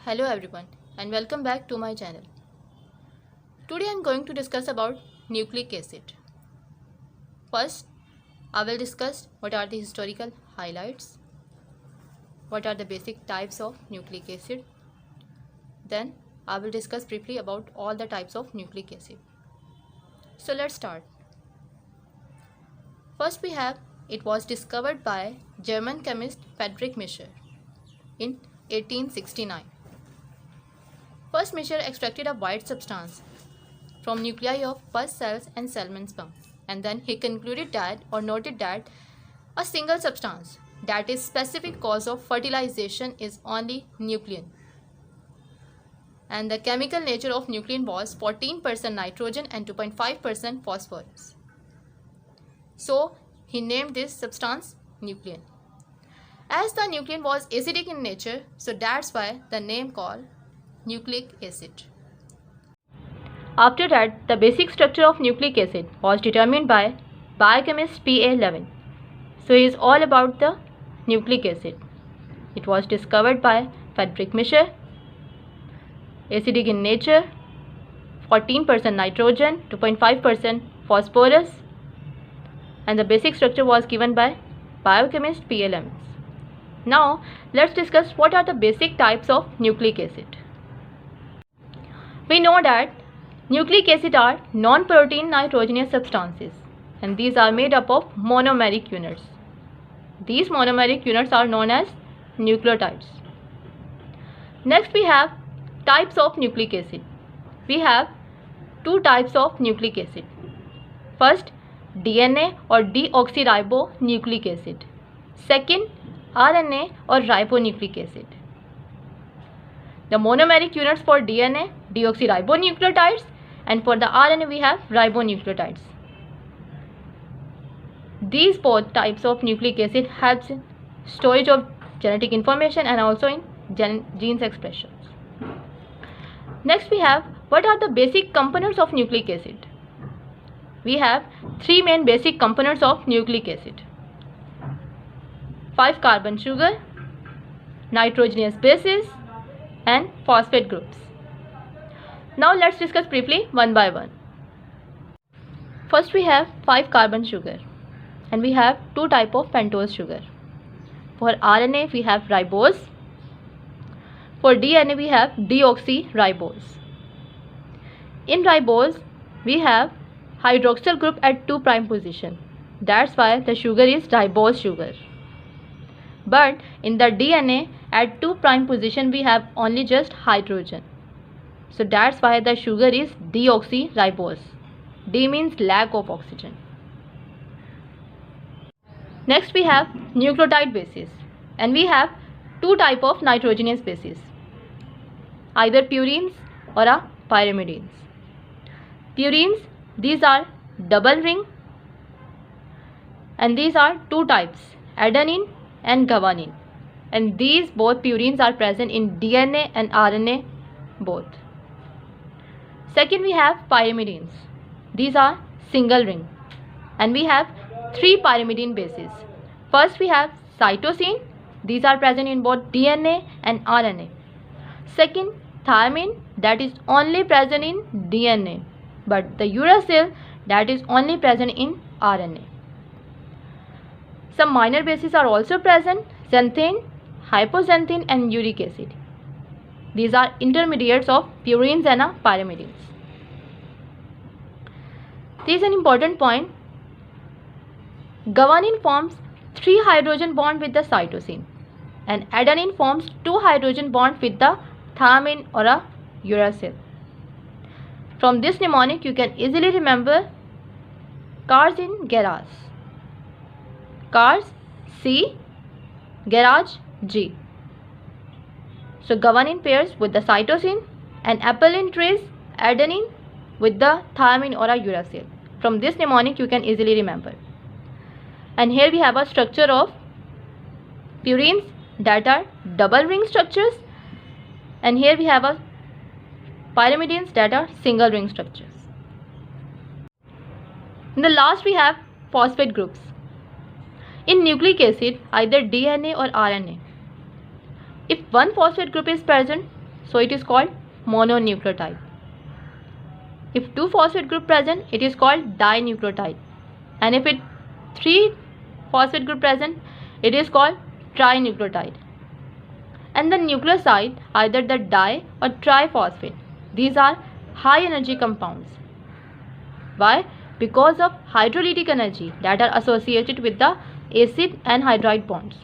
Hello everyone and welcome back to my channel. Today I am going to discuss about nucleic acid. First, I will discuss what are the historical highlights, what are the basic types of nucleic acid. Then I will discuss briefly about all the types of nucleic acid. So let's start. First we have it was discovered by German chemist Friedrich Mischer in 1869. First, Mischer extracted a white substance from nuclei of pus cells and salmon sperm, and then he concluded that or noted that a single substance that is specific cause of fertilization is only nuclein, and the chemical nature of nuclein was 14% nitrogen and 2.5% phosphorus. So he named this substance nuclein. As the nuclein was acidic in nature, so that's why the name called nucleic acid. After that, the basic structure of nucleic acid was determined by biochemist P.A. Levin. So he is all about the nucleic acid. It was discovered by Friedrich Mischer, acidic in nature, 14% nitrogen, 2.5% phosphorus, and the basic structure was given by biochemist P.A. Levin. Now, let's discuss what are the basic types of nucleic acid. We know that nucleic acid are non-protein nitrogenous substances, and these are made up of monomeric units. These monomeric units are known as nucleotides. Next we have types of nucleic acid. We have two types of nucleic acid. First, DNA or deoxyribonucleic acid. Second, RNA or ribonucleic acid. The monomeric units for DNA, deoxyribonucleotides, and for the RNA we have ribonucleotides. These both types of nucleic acid helps in storage of genetic information and also in genes expressions. Next we have what are the basic components of nucleic acid. We have three main basic components of nucleic acid: 5-carbon sugar, nitrogenous bases, and phosphate groups. Now let's discuss briefly one by one. First we have 5-carbon sugar, and we have two types of pentose sugar. For RNA we have ribose. For DNA we have deoxyribose. In ribose we have hydroxyl group at 2' position. That's why the sugar is ribose sugar. But in the DNA at 2' position we have only just hydrogen. So that's why the sugar is deoxyribose. D means lack of oxygen. Next we have nucleotide bases, and we have two types of nitrogenous bases, either purines or pyrimidines. Purines, these are double ring, and these are two types, adenine and guanine, and these both purines are present in DNA and RNA both. Second we have pyrimidines. These are single ring, and we have three pyrimidine bases. First we have cytosine. These are present in both DNA and RNA. Second, thymine, that is only present in DNA, but the uracil, that is only present in RNA. Some minor bases are also present: xanthine, hypoxanthine, and uric acid. These are intermediates of purines and pyrimidines. This is an important point. Guanine forms 3 hydrogen bond with the cytosine, and adenine forms 2 hydrogen bond with the thymine or uracil. From this mnemonic you can easily remember cars in garage. Cars C, garage G. So guanine pairs with the cytosine, and apple in trees adenine with the thymine or uracil. From this mnemonic you can easily remember. And here we have a structure of purines that are double ring structures, and here we have a pyrimidines that are single ring structures. In the last we have phosphate groups. In nucleic acid, either DNA or RNA, if one phosphate group is present, so it is called mononucleotide. If 2 phosphate group present, it is called dinucleotide. And if it 3 phosphate group present, it is called trinucleotide. And the nucleoside, either the di or triphosphate, these are high energy compounds. Why? Because of hydrolytic energy that are associated with the acid and hydride bonds.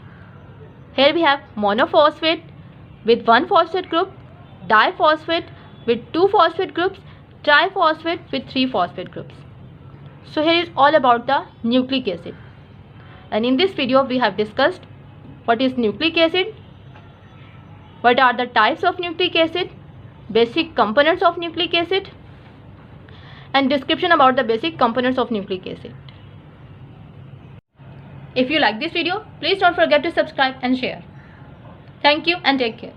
Here we have monophosphate with 1 phosphate group, diphosphate with 2 phosphate groups, triphosphate with 3 phosphate groups. So here is all about the nucleic acid. And in this video we have discussed what is nucleic acid, what are the types of nucleic acid, basic components of nucleic acid, and description about the basic components of nucleic acid. If you like this video, please don't forget to subscribe and share. Thank you and take care.